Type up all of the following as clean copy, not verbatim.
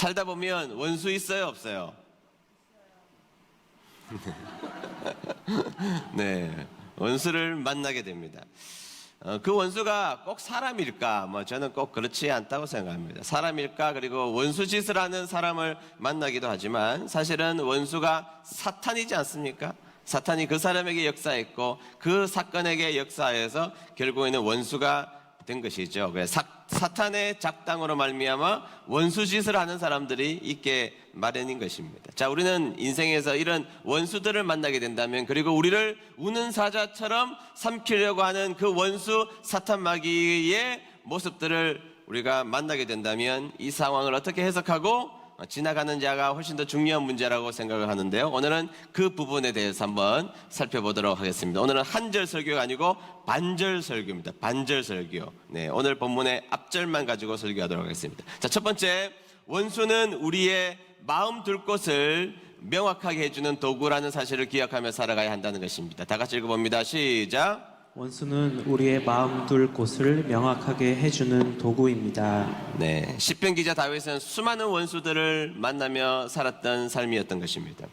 살다 보면 원수 있어요, 없어요? 네, 원수를 만나게 됩니다. 그 원수가 꼭 사람일까? 저는 꼭 그렇지 않다고 생각합니다. 사람일까? 그리고 원수 짓을 하는 사람을 만나기도 하지만 사실은 원수가 사탄이지 않습니까? 사탄이 그 사람에게 역사했고 그 사건에게 역사해서 결국에는 원수가 된 것이죠. 그래서 사탄의 작당으로 말미암아 원수 짓을 하는 사람들이 있게 마련인 것입니다. 자, 우리는 인생에서 이런 원수들을 만나게 된다면, 그리고 우리를 우는 사자처럼 삼키려고 하는 그 원수 사탄 마귀의 모습들을 우리가 만나게 된다면 이 상황을 어떻게 해석하고 지나가는 자가 훨씬 더 중요한 문제라고 생각을 하는데요. 오늘은 그 부분에 대해서 한번 살펴보도록 하겠습니다. 오늘은 한절 설교가 아니고 반절 설교입니다. 반절 설교. 네, 오늘 본문의 앞절만 가지고 설교하도록 하겠습니다. 자, 첫 번째, 원수는 우리의 마음 둘 곳을 명확하게 해주는 도구라는 사실을 기억하며 살아가야 한다는 것입니다. 다 같이 읽어봅니다. 시작. 원수는 우리의 마음 둘 곳을 명확하게 해주는 도구입니다. 네, 시편 기자 다윗은 수많은 원수들을 만나며 살았던 삶이었던 것입니다.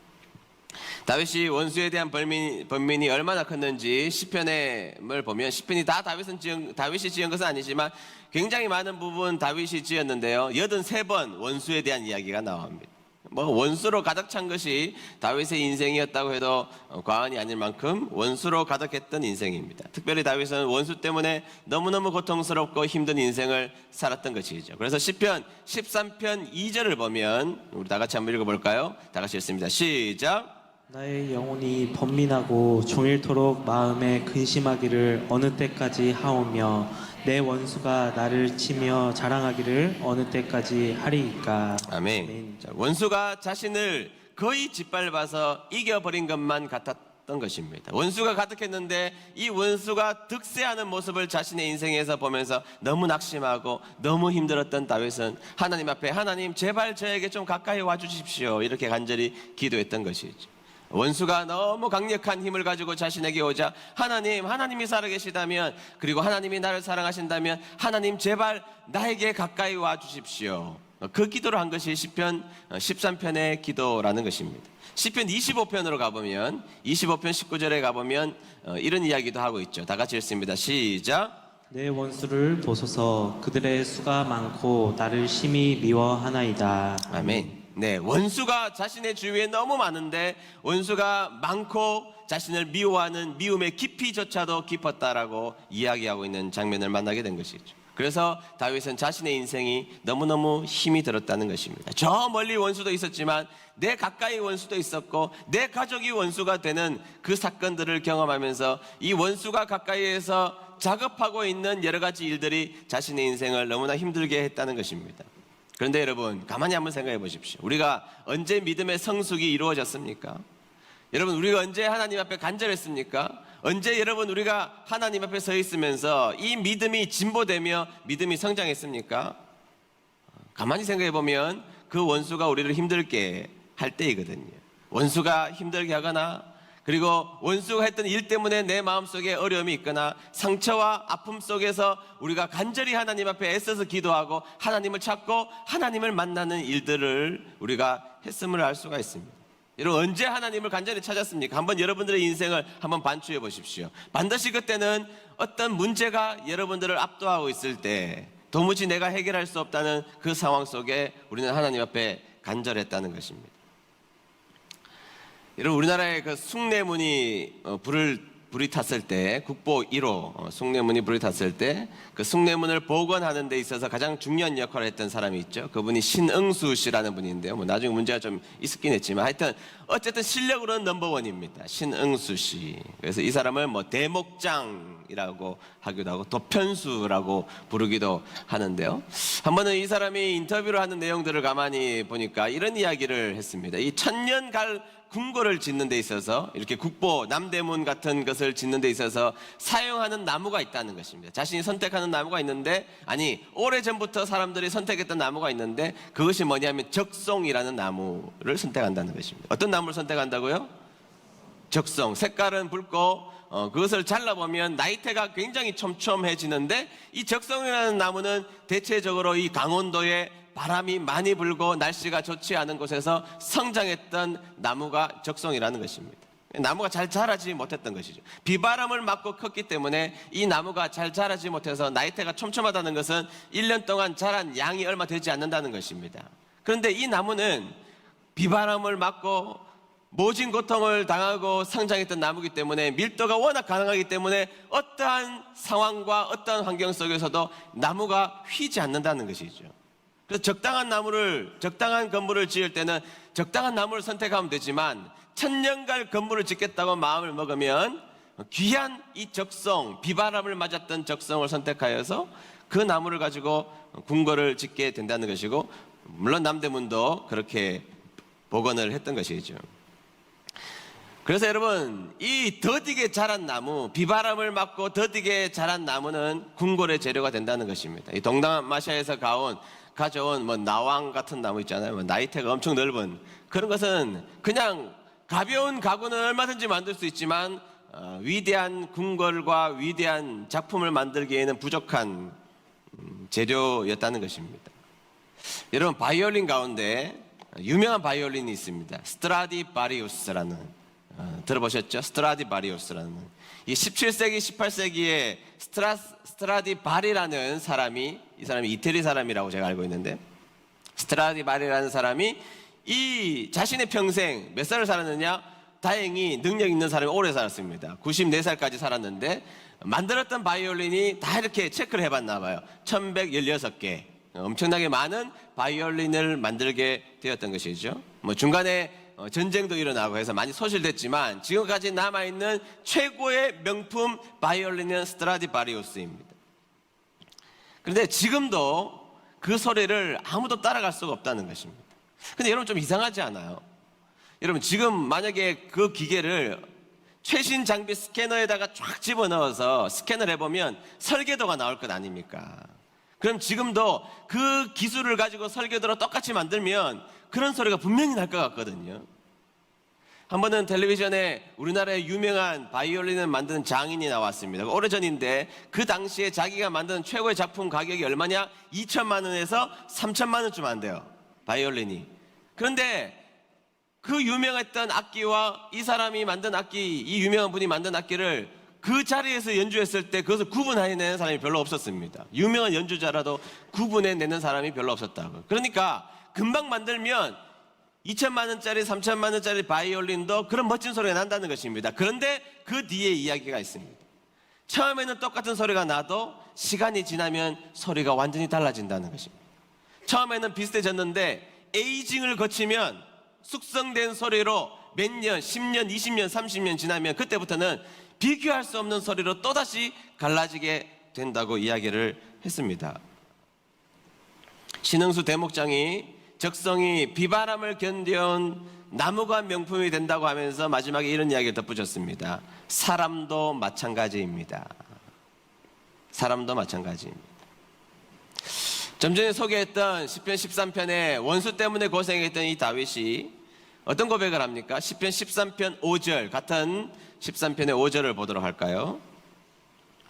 다윗이 원수에 대한 번민이 얼마나 컸는지 시편을 보면, 시편이 다 다윗이 지은 것은 아니지만 굉장히 많은 부분 다윗이 지었는데요, 83번 원수에 대한 이야기가 나옵니다. 원수로 가득 찬 것이 다윗의 인생이었다고 해도 과언이 아닐 만큼 원수로 가득했던 인생입니다. 특별히 다윗은 원수 때문에 너무너무 고통스럽고 힘든 인생을 살았던 것이죠. 그래서 시편 13편 2절을 보면 우리 다 같이 한번 읽어볼까요? 다 같이 읽습니다. 시작. 나의 영혼이 번민하고 종일토록 마음에 근심하기를 어느 때까지 하오며 내 원수가 나를 치며 자랑하기를 어느 때까지 하리이까. 아멘. 자, 원수가 자신을 거의 짓밟아서 이겨버린 것만 같았던 것입니다. 원수가 가득했는데 이 원수가 득세하는 모습을 자신의 인생에서 보면서 너무 낙심하고 너무 힘들었던 다윗은 하나님 앞에, 하나님 제발 저에게 좀 가까이 와주십시오, 이렇게 간절히 기도했던 것이죠. 원수가 너무 강력한 힘을 가지고 자신에게 오자, 하나님이 살아계시다면, 그리고 하나님이 나를 사랑하신다면 하나님 제발 나에게 가까이 와주십시오, 그 기도를 한 것이 시편 13편의 기도라는 것입니다. 시편 25편으로 가보면, 25편 19절에 가보면 이런 이야기도 하고 있죠. 다 같이 읽습니다. 시작. 내 원수를 보소서. 그들의 수가 많고 나를 심히 미워하나이다. 아멘. 네, 원수가 자신의 주위에 너무 많은데 원수가 많고 자신을 미워하는 미움의 깊이조차도 깊었다라고 이야기하고 있는 장면을 만나게 된 것이죠. 그래서 다윗은 자신의 인생이 너무너무 힘이 들었다는 것입니다. 저 멀리 원수도 있었지만 내 가까이 원수도 있었고 내 가족이 원수가 되는 그 사건들을 경험하면서 이 원수가 가까이에서 작업하고 있는 여러 가지 일들이 자신의 인생을 너무나 힘들게 했다는 것입니다. 그런데 여러분, 가만히 한번 생각해 보십시오. 우리가 언제 믿음의 성숙이 이루어졌습니까? 여러분, 우리가 언제 하나님 앞에 간절했습니까? 언제 여러분 우리가 하나님 앞에 서 있으면서 이 믿음이 진보되며 믿음이 성장했습니까? 가만히 생각해 보면 그 원수가 우리를 힘들게 할 때이거든요. 원수가 힘들게 하거나, 그리고 원수가 했던 일 때문에 내 마음속에 어려움이 있거나 상처와 아픔 속에서 우리가 간절히 하나님 앞에 애써서 기도하고 하나님을 찾고 하나님을 만나는 일들을 우리가 했음을 알 수가 있습니다. 여러분, 언제 하나님을 간절히 찾았습니까? 한번 여러분들의 인생을 한번 반추해 보십시오. 반드시 그때는 어떤 문제가 여러분들을 압도하고 있을 때, 도무지 내가 해결할 수 없다는 그 상황 속에 우리는 하나님 앞에 간절했다는 것입니다. 여러분, 우리나라의 그 숭례문이 불이 탔을 때, 국보 1호 숭례문이 불이 탔을 때 그 숭례문을 복원하는 데 있어서 가장 중요한 역할을 했던 사람이 있죠. 그분이 신응수 씨라는 분인데요. 나중에 문제가 좀 있었긴 했지만 하여튼 어쨌든 실력으로는 넘버원입니다. 신응수 씨. 그래서 이 사람을 대목장이라고 하기도 하고 도편수라고 부르기도 하는데요. 한 번은 이 사람이 인터뷰를 하는 내용들을 가만히 보니까 이런 이야기를 했습니다. 이 천년갈 궁궐을 짓는 데 있어서, 이렇게 국보, 남대문 같은 것을 짓는 데 있어서 사용하는 나무가 있다는 것입니다. 자신이 선택하는 나무가 있는데, 오래전부터 사람들이 선택했던 나무가 있는데 그것이 뭐냐면 적송이라는 나무를 선택한다는 것입니다. 어떤 나무를 선택한다고요? 적송. 색깔은 붉고 그것을 잘라보면 나이테가 굉장히 촘촘해지는데, 이 적송이라는 나무는 대체적으로 이 강원도의 바람이 많이 불고 날씨가 좋지 않은 곳에서 성장했던 나무가 적송이라는 것입니다. 나무가 잘 자라지 못했던 것이죠. 비바람을 맞고 컸기 때문에 이 나무가 잘 자라지 못해서 나이테가 촘촘하다는 것은 1년 동안 자란 양이 얼마 되지 않는다는 것입니다. 그런데 이 나무는 비바람을 맞고 모진 고통을 당하고 성장했던 나무이기 때문에 밀도가 워낙 가능하기 때문에 어떠한 상황과 어떠한 환경 속에서도 나무가 휘지 않는다는 것이죠. 그래서 적당한 건물을 지을 때는 적당한 나무를 선택하면 되지만 천년갈 건물을 짓겠다고 마음을 먹으면 귀한 이 적송, 비바람을 맞았던 적송을 선택하여서 그 나무를 가지고 궁궐을 짓게 된다는 것이고, 물론 남대문도 그렇게 복원을 했던 것이죠. 그래서 여러분, 이 더디게 자란 나무, 비바람을 맞고 더디게 자란 나무는 궁궐의 재료가 된다는 것입니다. 이 동남아시아에서 가져온 나왕 같은 나무 있잖아요. 나이테가 엄청 넓은 그런 것은 그냥 가벼운 가구는 얼마든지 만들 수 있지만 위대한 궁궐과 위대한 작품을 만들기에는 부족한 재료였다는 것입니다. 여러분, 바이올린 가운데 유명한 바이올린이 있습니다. 스트라디바리우스라는, 들어보셨죠? 스트라디바리우스라는, 이 17세기 18세기에 스트라디바리라는 사람이, 이 사람이 이태리 사람이라고 제가 알고 있는데, 스트라디바리라는 사람이 이 자신의 평생 몇 살을 살았느냐? 다행히 능력 있는 사람이 오래 살았습니다. 94살까지 살았는데 만들었던 바이올린이 다 이렇게 체크를 해봤나 봐요. 1116개, 엄청나게 많은 바이올린을 만들게 되었던 것이죠. 중간에 전쟁도 일어나고 해서 많이 소실됐지만 지금까지 남아있는 최고의 명품 바이올린은 스트라디바리우스입니다. 그런데 지금도 그 소리를 아무도 따라갈 수가 없다는 것입니다. 근데 여러분, 좀 이상하지 않아요? 여러분, 지금 만약에 그 기계를 최신 장비 스캐너에다가 쫙 집어넣어서 스캔을 해보면 설계도가 나올 것 아닙니까? 그럼 지금도 그 기술을 가지고 설계도로 똑같이 만들면 그런 소리가 분명히 날 것 같거든요. 한 번은 텔레비전에 우리나라의 유명한 바이올린을 만드는 장인이 나왔습니다. 오래전인데 그 당시에 자기가 만든 최고의 작품 가격이 얼마냐? 2천만 원에서 3천만 원쯤 한대요, 바이올린이. 그런데 그 유명했던 악기와 이 사람이 만든 악기, 이 유명한 분이 만든 악기를 그 자리에서 연주했을 때 그것을 구분해내는 사람이 별로 없었습니다. 유명한 연주자라도 구분해내는 사람이 별로 없었다고. 그러니까 금방 만들면 2천만 원짜리, 3천만 원짜리 바이올린도 그런 멋진 소리가 난다는 것입니다. 그런데 그 뒤에 이야기가 있습니다. 처음에는 똑같은 소리가 나도 시간이 지나면 소리가 완전히 달라진다는 것입니다. 처음에는 비슷해졌는데 에이징을 거치면 숙성된 소리로 몇 년, 10년, 20년, 30년 지나면 그때부터는 비교할 수 없는 소리로 또다시 갈라지게 된다고 이야기를 했습니다. 신흥수 대목장이 적성이 비바람을 견뎌온 나무가 명품이 된다고 하면서 마지막에 이런 이야기를 덧붙였습니다. 사람도 마찬가지입니다. 사람도 마찬가지입니다. 좀 전에 소개했던 시편 13편에 원수 때문에 고생했던 이 다윗이 어떤 고백을 합니까? 시편 13편 5절, 같은 13편의 5절을 보도록 할까요?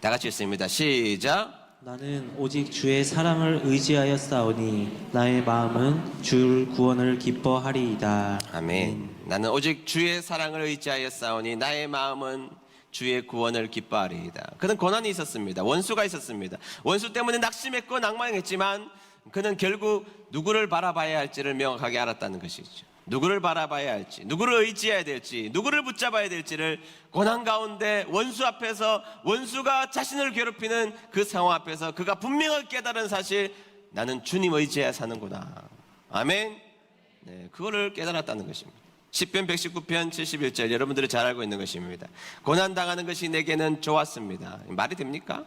다 같이 읽습니다. 시작. 나는 오직 주의 사랑을 의지하여 싸우니 나의 마음은 주 구원을 기뻐하리이다. 아멘. 나는 오직 주의 사랑을 의지하여 싸우니 나의 마음은 주의 구원을 기뻐하리이다. 그는 고난이 있었습니다. 원수가 있었습니다. 원수 때문에 낙심했고 낭망했지만 그는 결국 누구를 바라봐야 할지를 명확하게 알았다는 것이죠. 누구를 바라봐야 할지, 누구를 의지해야 될지, 누구를 붙잡아야 될지를 고난 가운데 원수 앞에서, 원수가 자신을 괴롭히는 그 상황 앞에서 그가 분명하게 깨달은 사실, 나는 주님 의지해야 사는구나. 아멘. 네, 그거를 깨달았다는 것입니다. 시편 119편 71절, 여러분들이 잘 알고 있는 것입니다. 고난당하는 것이 내게는 좋았습니다. 말이 됩니까?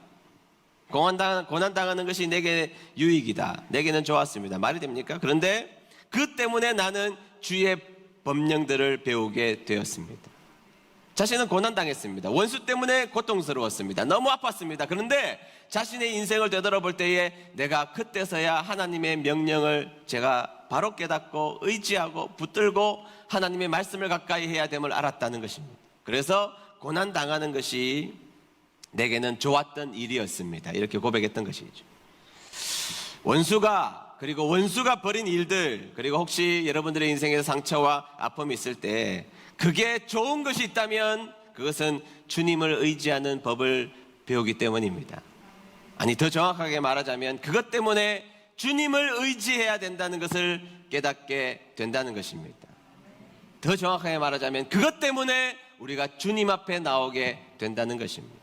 고난당하는 것이 내게 유익이다, 내게는 좋았습니다. 말이 됩니까? 그런데 그 때문에 나는 주의 법령들을 배우게 되었습니다. 자신은 고난당했습니다. 원수 때문에 고통스러웠습니다. 너무 아팠습니다. 그런데 자신의 인생을 되돌아볼 때에 내가 그때서야 하나님의 명령을 제가 바로 깨닫고 의지하고 붙들고 하나님의 말씀을 가까이 해야 됨을 알았다는 것입니다. 그래서 고난당하는 것이 내게는 좋았던 일이었습니다. 이렇게 고백했던 것이죠. 원수가 그리고 원수가 벌인 일들, 그리고 혹시 여러분들의 인생에서 상처와 아픔이 있을 때 그게 좋은 것이 있다면 그것은 주님을 의지하는 법을 배우기 때문입니다. 아니, 더 정확하게 말하자면 그것 때문에 주님을 의지해야 된다는 것을 깨닫게 된다는 것입니다. 더 정확하게 말하자면 그것 때문에 우리가 주님 앞에 나오게 된다는 것입니다.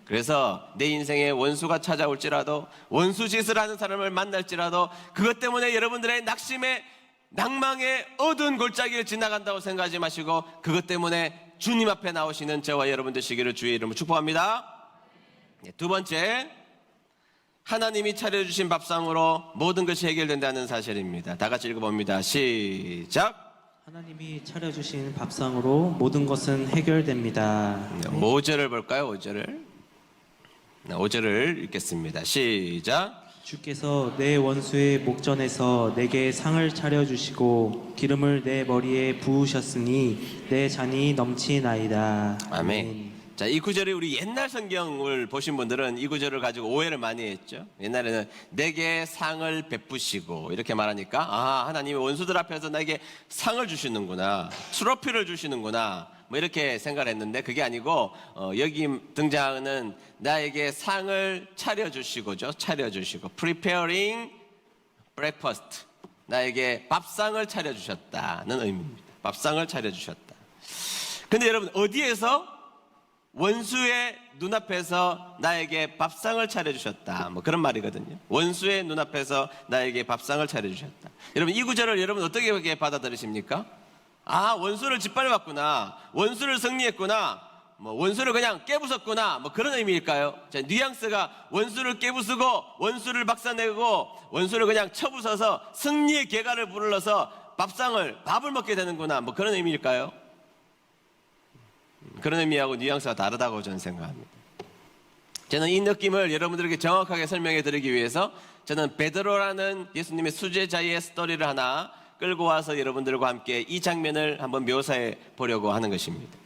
그래서 내 인생에 원수가 찾아올지라도, 원수 짓을 하는 사람을 만날지라도 그것 때문에 여러분들의 낙심에, 낭망의 어두운 골짜기를 지나간다고 생각하지 마시고 그것 때문에 주님 앞에 나오시는 저와 여러분 되시기를 주의 이름으로 축복합니다. 두 번째, 하나님이 차려주신 밥상으로 모든 것이 해결된다는 사실입니다. 다 같이 읽어봅니다. 시작. 하나님이 차려주신 밥상으로 모든 것은 해결됩니다. 5절을 볼까요? 5절을 읽겠습니다. 시작. 주께서 내 원수의 목전에서 내게 상을 차려주시고 기름을 내 머리에 부으셨으니 내 잔이 넘치나이다. 아멘. 자, 이 구절이 우리 옛날 성경을 보신 분들은 이 구절을 가지고 오해를 많이 했죠. 옛날에는 내게 상을 베푸시고 이렇게 말하니까 아, 하나님이 원수들 앞에서 나에게 상을 주시는구나, 트로피를 주시는구나, 뭐 이렇게 생각을 했는데 그게 아니고 여기 등장하는 나에게 상을 차려주시고죠. 차려주시고 preparing breakfast, 나에게 밥상을 차려주셨다는 의미입니다. 밥상을 차려주셨다. 근데 여러분, 어디에서? 원수의 눈앞에서 나에게 밥상을 차려주셨다, 뭐 그런 말이거든요. 원수의 눈앞에서 나에게 밥상을 차려주셨다. 여러분, 이 구절을 여러분 어떻게 받아들이십니까? 아, 원수를 짓밟았구나, 원수를 승리했구나, 뭐 원수를 그냥 깨부쉈구나, 뭐 그런 의미일까요? 자, 뉘앙스가 원수를 깨부수고 원수를 박살내고 원수를 그냥 쳐부숴서 승리의 계가를 불러서 밥을 먹게 되는구나, 뭐 그런 의미일까요? 그런 의미하고 뉘앙스가 다르다고 저는 생각합니다. 저는 이 느낌을 여러분들에게 정확하게 설명해 드리기 위해서 저는 베드로라는 예수님의 수제자의 스토리를 하나 끌고 와서 여러분들과 함께 이 장면을 한번 묘사해 보려고 하는 것입니다.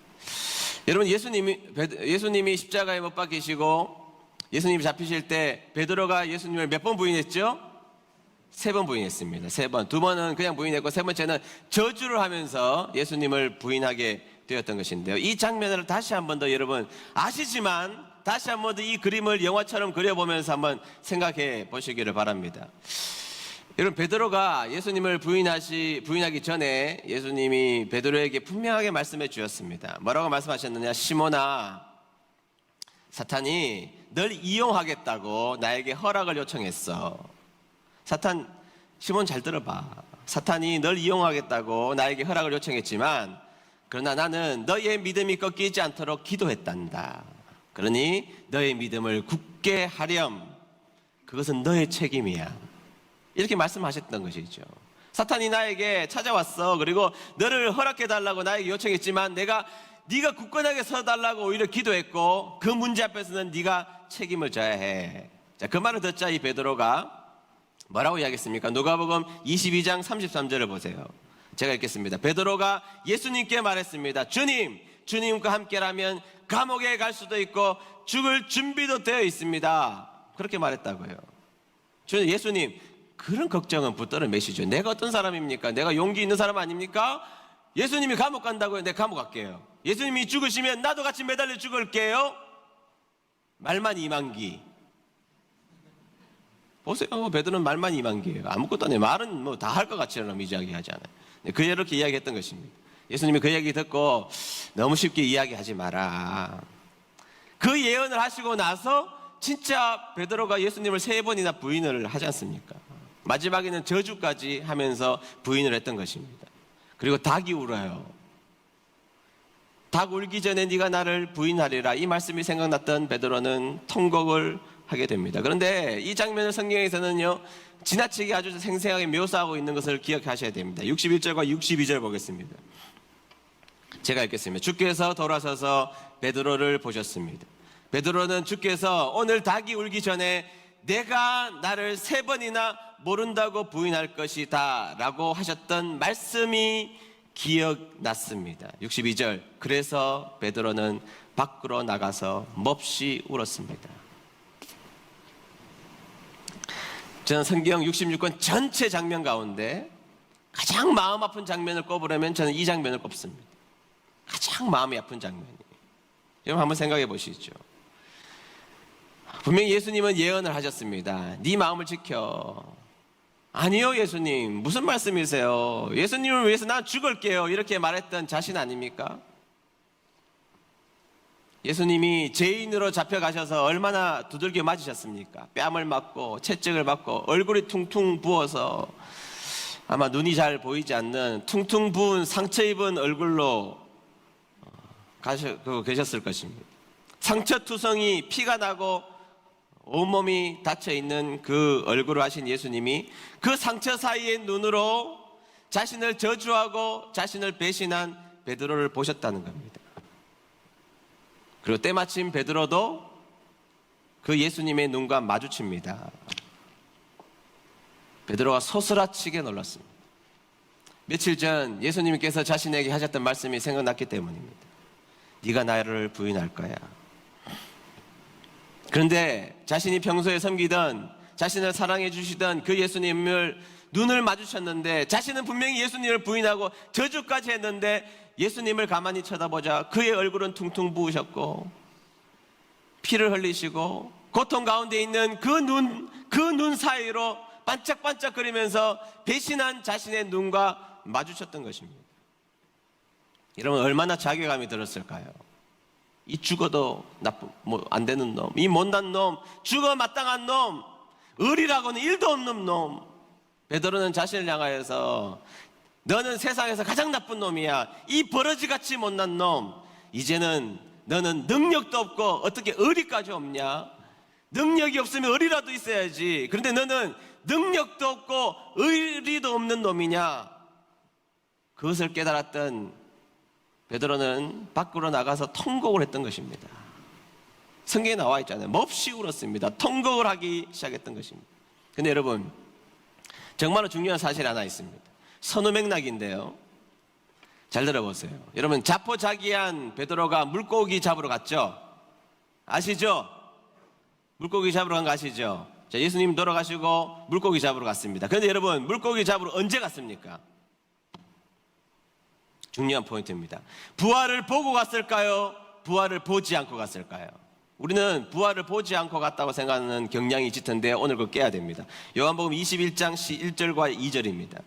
여러분, 예수님이 십자가에 못 박히시고 예수님이 잡히실 때 베드로가 예수님을 몇 번 부인했죠? 3번 부인했습니다. 3번. 2번은 그냥 부인했고 3번째는 저주를 하면서 예수님을 부인하게 되었던 것인데요. 이 장면을 다시 한 번 더 여러분 아시지만 다시 한 번 더 이 그림을 영화처럼 그려보면서 한번 생각해 보시기를 바랍니다. 여러분, 베드로가 예수님을 부인하기 전에 예수님이 베드로에게 분명하게 말씀해 주셨습니다. 뭐라고 말씀하셨느냐? 시몬아, 사탄이 널 이용하겠다고 나에게 허락을 요청했어. 시몬 잘 들어봐. 사탄이 널 이용하겠다고 나에게 허락을 요청했지만 그러나 나는 너의 믿음이 꺾이지 않도록 기도했단다. 그러니 너의 믿음을 굳게 하렴. 그것은 너의 책임이야. 이렇게 말씀하셨던 것이죠. 사탄이 나에게 찾아왔어. 그리고 너를 허락해달라고 나에게 요청했지만 네가 굳건하게 서달라고 오히려 기도했고 그 문제 앞에서는 네가 책임을 져야 해. 자, 그 말을 듣자 이 베드로가 뭐라고 이야기했습니까? 누가복음 22장 33절을 보세요. 제가 읽겠습니다. 베드로가 예수님께 말했습니다. 주님과 함께라면 감옥에 갈 수도 있고 죽을 준비도 되어 있습니다. 그렇게 말했다고요. 예수님, 그런 걱정은 붙들어 매시죠. 내가 어떤 사람입니까? 내가 용기 있는 사람 아닙니까? 예수님이 감옥 간다고요. 내가 감옥 갈게요. 예수님이 죽으시면 나도 같이 매달려 죽을게요. 말만 이만기. 보세요. 베드로는 말만 이만기예요. 아무것도 안 해요. 말은 뭐 다 할 것 같이라면 이야기하지 않아요. 이렇게 이야기했던 것입니다. 예수님이 그 얘기 듣고 너무 쉽게 이야기하지 마라. 그 예언을 하시고 나서 진짜 베드로가 예수님을 3번이나 부인을 하지 않습니까? 마지막에는 저주까지 하면서 부인을 했던 것입니다. 그리고 닭이 울어요. 닭 울기 전에 네가 나를 부인하리라. 이 말씀이 생각났던 베드로는 통곡을 하게 됩니다. 그런데 이 장면을 성경에서는요 지나치게 아주 생생하게 묘사하고 있는 것을 기억하셔야 됩니다. 61절과 62절 보겠습니다. 제가 읽겠습니다. 주께서 돌아서서 베드로를 보셨습니다. 베드로는 주께서 오늘 닭이 울기 전에 내가 나를 3번이나 모른다고 부인할 것이다 라고 하셨던 말씀이 기억났습니다. 62절. 그래서 베드로는 밖으로 나가서 몹시 울었습니다. 저는 성경 66권 전체 장면 가운데 가장 마음 아픈 장면을 꼽으려면 저는 이 장면을 꼽습니다. 가장 마음이 아픈 장면이에요. 여러분 한번 생각해 보시죠. 분명히 예수님은 예언을 하셨습니다. 네 마음을 지켜. 아니요 예수님, 무슨 말씀이세요? 예수님을 위해서 난 죽을게요, 이렇게 말했던 자신 아닙니까? 예수님이 죄인으로 잡혀가셔서 얼마나 두들겨 맞으셨습니까? 뺨을 맞고 채찍을 맞고 얼굴이 퉁퉁 부어서 아마 눈이 잘 보이지 않는 퉁퉁 부은 상처 입은 얼굴로 계셨을 것입니다. 상처투성이 피가 나고 온몸이 닫혀있는 그 얼굴을 하신 예수님이 그 상처 사이의 눈으로 자신을 저주하고 자신을 배신한 베드로를 보셨다는 겁니다. 그리고 때마침 베드로도 그 예수님의 눈과 마주칩니다. 베드로가 소스라치게 놀랐습니다. 며칠 전 예수님께서 자신에게 하셨던 말씀이 생각났기 때문입니다. 네가 나를 부인할 거야. 그런데 자신이 평소에 섬기던, 자신을 사랑해 주시던 그 예수님을 눈을 마주쳤는데, 자신은 분명히 예수님을 부인하고 저주까지 했는데 예수님을 가만히 쳐다보자 그의 얼굴은 퉁퉁 부으셨고 피를 흘리시고 고통 가운데 있는 그 눈 사이로 반짝반짝거리면서 배신한 자신의 눈과 마주쳤던 것입니다. 여러분 얼마나 자괴감이 들었을까요? 이 죽어도 안 되는 놈, 이 못난 놈, 죽어 마땅한 놈, 의리라고는 일도 없는 놈. 베드로는 자신을 향하여서 너는 세상에서 가장 나쁜 놈이야, 이 버러지같이 못난 놈. 이제는 너는 능력도 없고 어떻게 의리까지 없냐? 능력이 없으면 의리라도 있어야지. 그런데 너는 능력도 없고 의리도 없는 놈이냐? 그것을 깨달았던 베드로는 밖으로 나가서 통곡을 했던 것입니다. 성경에 나와 있잖아요. 몹시 울었습니다. 통곡을 하기 시작했던 것입니다. 근데 여러분 정말로 중요한 사실이 하나 있습니다. 선후맥락인데요, 잘 들어보세요. 여러분 자포자기한 베드로가 물고기 잡으러 갔죠? 아시죠? 물고기 잡으러 간 거 아시죠? 자, 예수님 돌아가시고 물고기 잡으러 갔습니다. 그런데 여러분 물고기 잡으러 언제 갔습니까? 중요한 포인트입니다. 부활을 보고 갔을까요? 부활을 보지 않고 갔을까요? 우리는 부활을 보지 않고 갔다고 생각하는 경향이 짙은데 오늘 그거 깨야 됩니다. 요한복음 21장 1절과 2절입니다.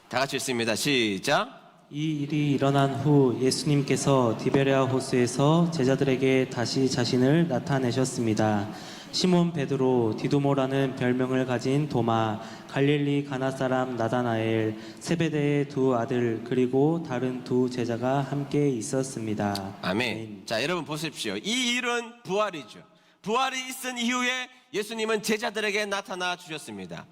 다 같이 읽습니다. 시작. 이 일이 일어난 후 예수님께서 디베랴 호수에서 제자들에게 다시 자신을 나타내셨습니다. 시몬 베드로, 디두모라는 별명을 가진 도마, 갈릴리 가나 사람 나다나엘, 세베대의 두 아들, 그리고 다른 두 제자가 함께 있었습니다. 아멘. 자, 여러분 보십시오. 이 일은 부활이죠. 부활이 있은 이후에 예수님은 제자들에게 나타나 주셨습니다.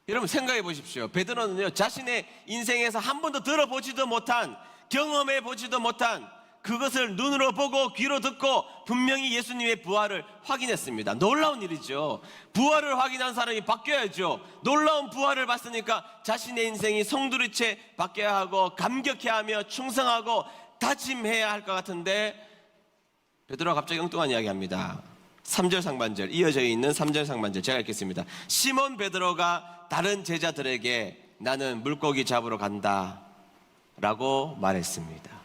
여러분 생각해 보십시오. 베드로는요, 자신의 인생에서 한 번도 들어보지도 못한, 경험해 보지도 못한 그것을 눈으로 보고 귀로 듣고 분명히 예수님의 부활을 확인했습니다. 놀라운 일이죠. 부활을 확인한 사람이 바뀌어야죠. 놀라운 부활을 봤으니까 자신의 인생이 송두리째 바뀌어야 하고 감격해하며 충성하고 다짐해야 할 것 같은데 베드로가 갑자기 엉뚱한 이야기합니다. 3절 상반절, 이어져 있는 3절 상반절 제가 읽겠습니다. 시몬 베드로가 다른 제자들에게 나는 물고기 잡으러 간다 라고 말했습니다.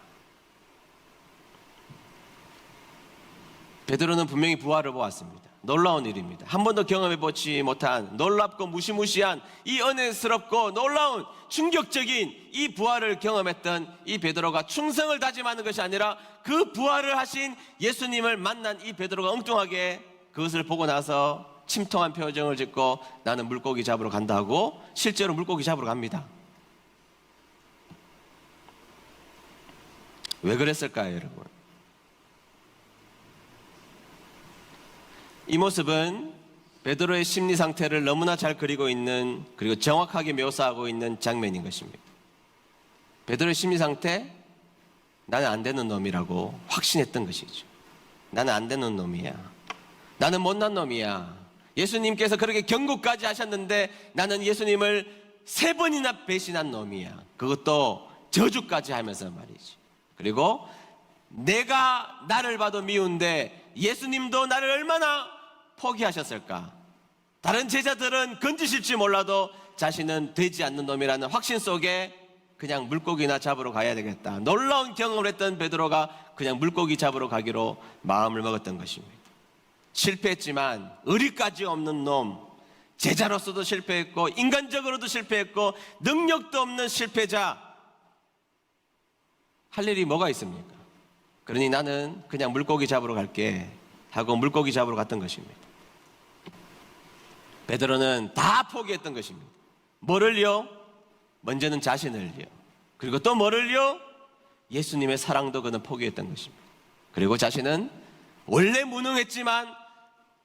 베드로는 분명히 부활을 보았습니다. 놀라운 일입니다. 한 번도 경험해보지 못한 놀랍고 무시무시한 이 은혜스럽고 놀라운 충격적인 이 부활을 경험했던 이 베드로가 충성을 다짐하는 것이 아니라 그 부활을 하신 예수님을 만난 이 베드로가 엉뚱하게 그것을 보고 나서 침통한 표정을 짓고 나는 물고기 잡으러 간다고 실제로 물고기 잡으러 갑니다. 왜 그랬을까요, 여러분? 이 모습은 베드로의 심리 상태를 너무나 잘 그리고 있는, 그리고 정확하게 묘사하고 있는 장면인 것입니다. 베드로의 심리 상태, 나는 안 되는 놈이라고 확신했던 것이죠. 나는 안 되는 놈이야. 나는 못난 놈이야. 예수님께서 그렇게 경고까지 하셨는데 나는 예수님을 3번이나 배신한 놈이야. 그것도 저주까지 하면서 말이지. 그리고 내가 나를 봐도 미운데 예수님도 나를 얼마나 포기하셨을까? 다른 제자들은 건지실지 몰라도 자신은 되지 않는 놈이라는 확신 속에 그냥 물고기나 잡으러 가야 되겠다. 놀라운 경험을 했던 베드로가 그냥 물고기 잡으러 가기로 마음을 먹었던 것입니다. 실패했지만 의리까지 없는 놈, 제자로서도 실패했고 인간적으로도 실패했고 능력도 없는 실패자, 할 일이 뭐가 있습니까? 그러니 나는 그냥 물고기 잡으러 갈게 하고 물고기 잡으러 갔던 것입니다. 베드로는 다 포기했던 것입니다. 뭐를요? 먼저는 자신을요. 그리고 또 뭐를요? 예수님의 사랑도 그는 포기했던 것입니다. 그리고 자신은 원래 무능했지만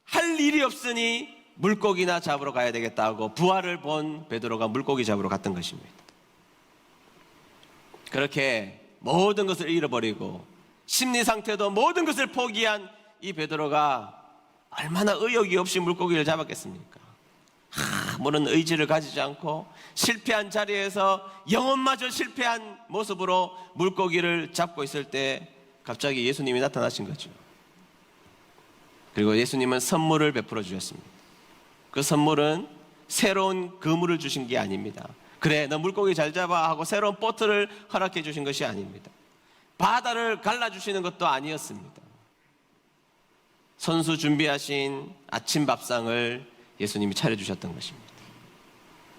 할 일이 없으니 물고기나 잡으러 가야 되겠다 하고 부활을 본 베드로가 물고기 잡으러 갔던 것입니다. 그렇게 모든 것을 잃어버리고 심리 상태도 모든 것을 포기한 이 베드로가 얼마나 의욕이 없이 물고기를 잡았겠습니까? 아무런 의지를 가지지 않고 실패한 자리에서 영혼마저 실패한 모습으로 물고기를 잡고 있을 때 갑자기 예수님이 나타나신 거죠. 그리고 예수님은 선물을 베풀어 주셨습니다. 그 선물은 새로운 그물을 주신 게 아닙니다. 그래, 너 물고기 잘 잡아 하고 새로운 보트를 허락해 주신 것이 아닙니다. 바다를 갈라주시는 것도 아니었습니다. 선수 준비하신 아침 밥상을 예수님이 차려주셨던 것입니다.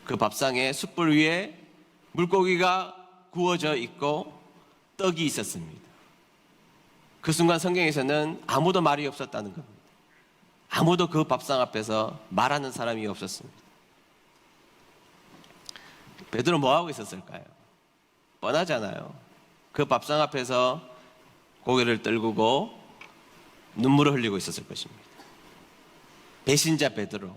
그 밥상에 숯불 위에 물고기가 구워져 있고 떡이 있었습니다. 그 순간 성경에서는 아무도 말이 없었다는 겁니다. 아무도 그 밥상 앞에서 말하는 사람이 없었습니다. 베드로 뭐하고 있었을까요? 뻔하잖아요. 그 밥상 앞에서 고개를 떨구고 눈물을 흘리고 있었을 것입니다. 배신자 베드로,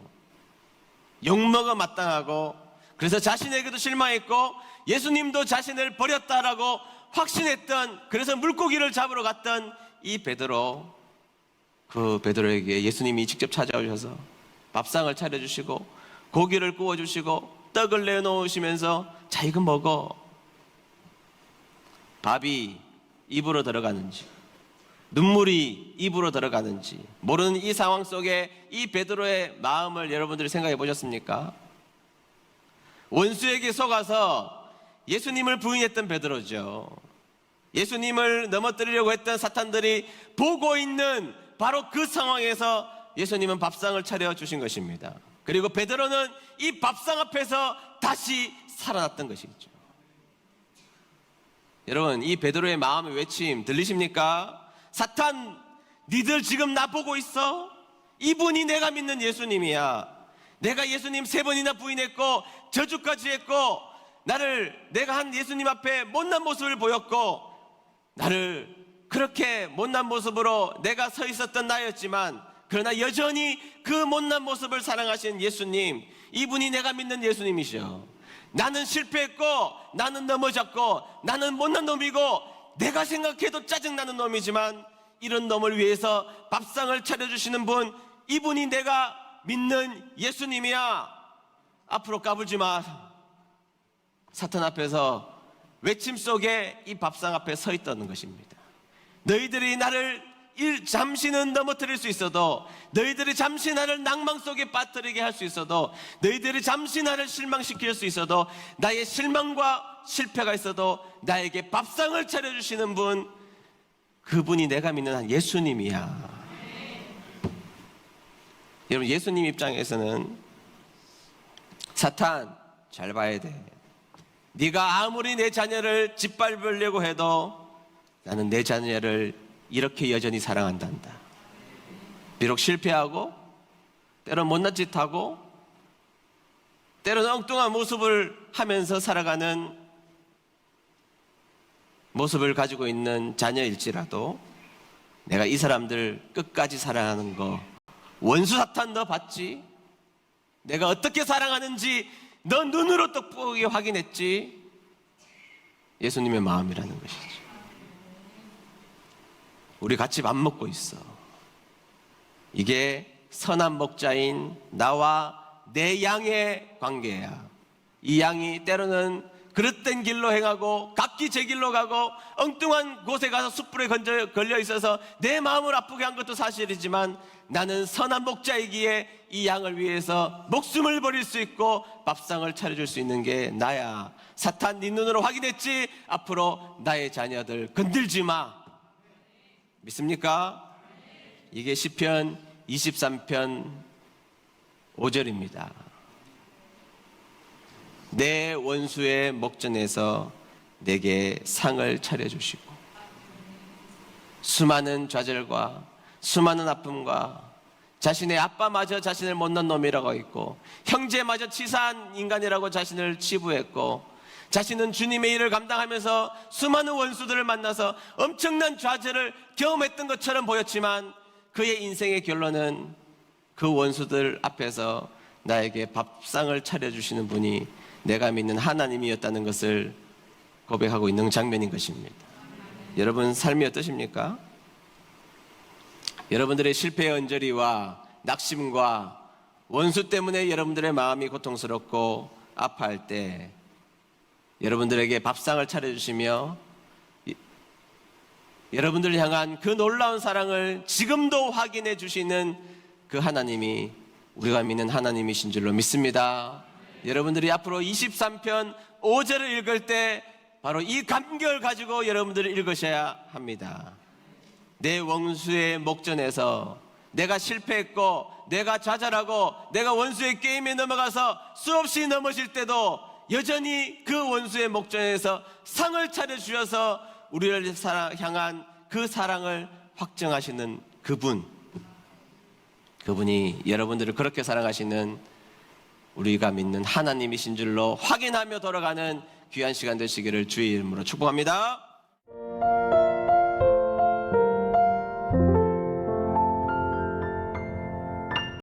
욕먹어 마땅하고 그래서 자신에게도 실망했고 예수님도 자신을 버렸다라고 확신했던, 그래서 물고기를 잡으러 갔던 이 베드로, 그 베드로에게 예수님이 직접 찾아오셔서 밥상을 차려주시고 고기를 구워주시고 떡을 내놓으시면서 자, 이거 먹어. 밥이 입으로 들어가는지 눈물이 입으로 들어가는지 모르는 이 상황 속에 이 베드로의 마음을 여러분들이 생각해 보셨습니까? 원수에게 속아서 예수님을 부인했던 베드로죠. 예수님을 넘어뜨리려고 했던 사탄들이 보고 있는 바로 그 상황에서 예수님은 밥상을 차려주신 것입니다. 그리고 베드로는 이 밥상 앞에서 다시 살아났던 것이죠. 여러분, 이 베드로의 마음의 외침 들리십니까? 사탄, 니들 지금 나 보고 있어? 이분이 내가 믿는 예수님이야. 내가 예수님 3번이나 부인했고 저주까지 했고 내가 한 예수님 앞에 못난 모습을 보였고 나를 그렇게 못난 모습으로 내가 서 있었던 나였지만 그러나 여전히 그 못난 모습을 사랑하신 예수님, 이분이 내가 믿는 예수님이셔. 나는 실패했고 나는 넘어졌고 나는 못난 놈이고 내가 생각해도 짜증나는 놈이지만 이런 놈을 위해서 밥상을 차려주시는 분, 이분이 내가 믿는 예수님이야. 앞으로 까불지 마. 사탄 앞에서 외침 속에 이 밥상 앞에 서 있다는 것입니다. 너희들이 나를 잠시는 넘어뜨릴 수 있어도, 너희들이 잠시 나를 낭망 속에 빠뜨리게 할 수 있어도, 너희들이 잠시 나를 실망시킬 수 있어도, 나의 실망과 실패가 있어도 나에게 밥상을 차려주시는 분, 그분이 내가 믿는 한 예수님이야. 여러분, 예수님 입장에서는 사탄 잘 봐야 돼. 네가 아무리 내 자녀를 짓밟으려고 해도 나는 내 자녀를 이렇게 여전히 사랑한단다. 비록 실패하고 때론 못난 짓 하고 때론 엉뚱한 모습을 하면서 살아가는 모습을 가지고 있는 자녀일지라도 내가 이 사람들 끝까지 사랑하는 거, 원수 사탄 너 봤지? 내가 어떻게 사랑하는지 너 눈으로 똑똑히 확인했지? 예수님의 마음이라는 것이지. 우리 같이 밥 먹고 있어. 이게 선한 목자인 나와 내 양의 관계야. 이 양이 때로는 그릇된 길로 행하고 각기 제 길로 가고 엉뚱한 곳에 가서 숯불에 걸려 있어서 내 마음을 아프게 한 것도 사실이지만 나는 선한 목자이기에 이 양을 위해서 목숨을 버릴 수 있고 밥상을 차려줄 수 있는 게 나야. 사탄, 네 눈으로 확인했지? 앞으로 나의 자녀들 건들지 마. 믿습니까? 이게 시편 23편 5절입니다. 내 원수의 목전에서 내게 상을 차려주시고 수많은 좌절과 수많은 아픔과 자신의 아빠마저 자신을 못난 놈이라고 했고 형제마저 치사한 인간이라고 자신을 치부했고 자신은 주님의 일을 감당하면서 수많은 원수들을 만나서 엄청난 좌절을 경험했던 것처럼 보였지만 그의 인생의 결론은 그 원수들 앞에서 나에게 밥상을 차려주시는 분이 내가 믿는 하나님이었다는 것을 고백하고 있는 장면인 것입니다. 여러분 삶이 어떠십니까? 여러분들의 실패의 언저리와 낙심과 원수 때문에 여러분들의 마음이 고통스럽고 아파할 때 여러분들에게 밥상을 차려주시며 여러분들을 향한 그 놀라운 사랑을 지금도 확인해 주시는 그 하나님이 우리가 믿는 하나님이신 줄로 믿습니다. 여러분들이 앞으로 23편 5절을 읽을 때 바로 이 감격을 가지고 여러분들이 읽으셔야 합니다. 내 원수의 목전에서 내가 실패했고 내가 좌절하고 내가 원수의 게임에 넘어가서 수없이 넘어질 때도 여전히 그 원수의 목전에서 상을 차려주셔서 우리를 향한 그 사랑을 확증하시는 그분이 여러분들을 그렇게 사랑하시는 우리가 믿는 하나님이신 줄로 확인하며 돌아가는 귀한 시간 되시기를 주의 이름으로 축복합니다.